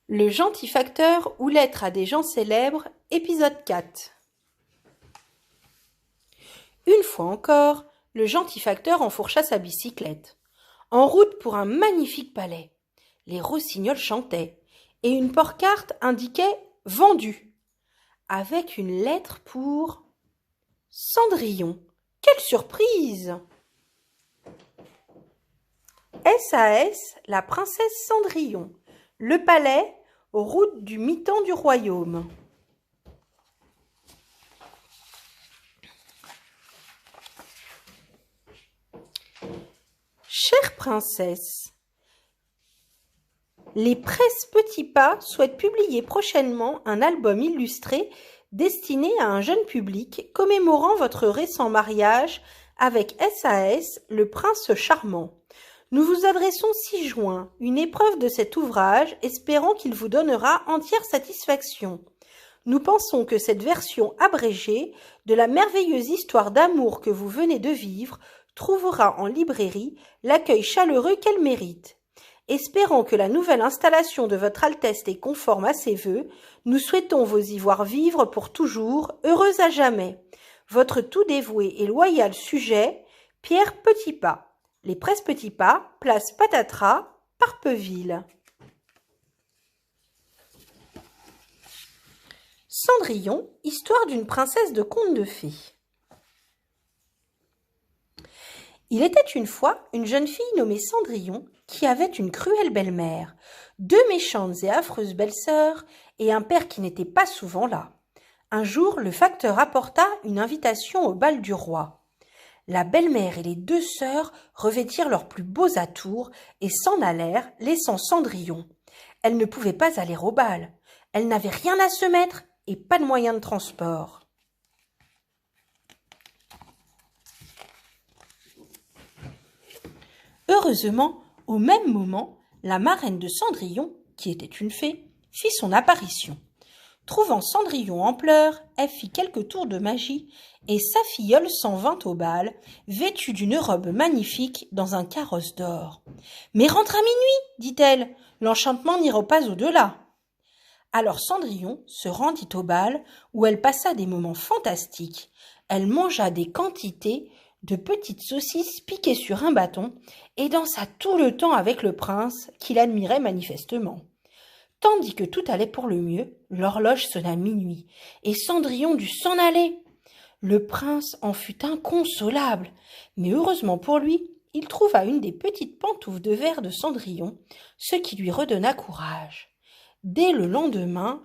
Le gentil facteur ou lettre à des gens célèbres, épisode 4. Une fois encore, le gentil facteur enfourcha sa bicyclette. En route pour un magnifique palais. Les rossignols chantaient, et une porte-carte indiquait « Vendu » avec une lettre pour Cendrillon. Quelle surprise! SAS, la princesse Cendrillon. Le palais, route du mi-temps du royaume. Chère princesse, les presses Petits Pas souhaitent publier prochainement un album illustré destiné à un jeune public commémorant votre récent mariage avec SAS, le prince charmant. Nous vous adressons ci-joint une épreuve de cet ouvrage, espérant qu'il vous donnera entière satisfaction. Nous pensons que cette version abrégée de la merveilleuse histoire d'amour que vous venez de vivre trouvera en librairie l'accueil chaleureux qu'elle mérite. Espérant que la nouvelle installation de votre Altesse est conforme à ses vœux, nous souhaitons vous y voir vivre pour toujours, heureuse à jamais. Votre tout dévoué et loyal sujet, Pierre Petit Pas. Les presses Petits Pas, place Patatras, Parpeville. Cendrillon, histoire d'une princesse de conte de fées. Il était une fois une jeune fille nommée Cendrillon qui avait une cruelle belle-mère, deux méchantes et affreuses belles-sœurs et un père qui n'était pas souvent là. Un jour, le facteur apporta une invitation au bal du roi. La belle-mère et les deux sœurs revêtirent leurs plus beaux atours et s'en allèrent, laissant Cendrillon. Elle ne pouvait pas aller au bal. Elle n'avait rien à se mettre et pas de moyen de transport. Heureusement, au même moment, la marraine de Cendrillon, qui était une fée, fit son apparition. Trouvant Cendrillon en pleurs, elle fit quelques tours de magie et sa filleule s'en vint au bal, vêtue d'une robe magnifique dans un carrosse d'or. « Mais rentre à minuit, dit-elle, l'enchantement n'ira pas au-delà. » Alors Cendrillon se rendit au bal où elle passa des moments fantastiques. Elle mangea des quantités de petites saucisses piquées sur un bâton et dansa tout le temps avec le prince qui l'admirait manifestement. Tandis que tout allait pour le mieux, l'horloge sonna minuit, et Cendrillon dut s'en aller. Le prince en fut inconsolable, mais heureusement pour lui, il trouva une des petites pantoufles de verre de Cendrillon, ce qui lui redonna courage. Dès le lendemain,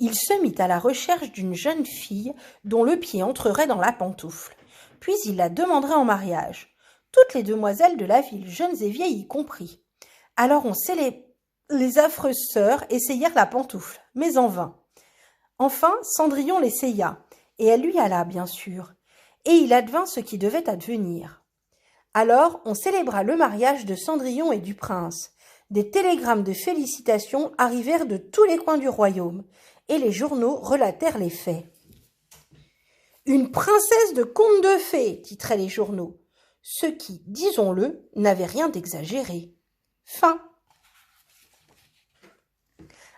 il se mit à la recherche d'une jeune fille dont le pied entrerait dans la pantoufle, puis il la demanderait en mariage. Toutes les demoiselles de la ville, jeunes et vieilles, y compris. Alors les affreuses sœurs essayèrent la pantoufle, mais en vain. Enfin, Cendrillon l'essaya, et elle lui alla, bien sûr, et il advint ce qui devait advenir. Alors, on célébra le mariage de Cendrillon et du prince. Des télégrammes de félicitations arrivèrent de tous les coins du royaume, et les journaux relatèrent les faits. « Une princesse de conte de fées » titraient les journaux, ce qui, disons-le, n'avait rien d'exagéré. Fin.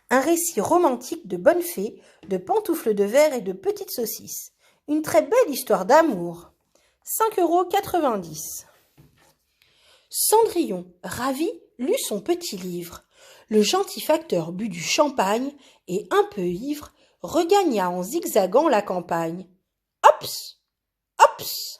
Un récit romantique de bonnes fées, de pantoufles de verre et de petites saucisses. Une très belle histoire d'amour. 5,90 €. Cendrillon, ravi, lut son petit livre. Le gentil facteur but du champagne et, un peu ivre, regagna en zigzagant la campagne. Hops! Hops!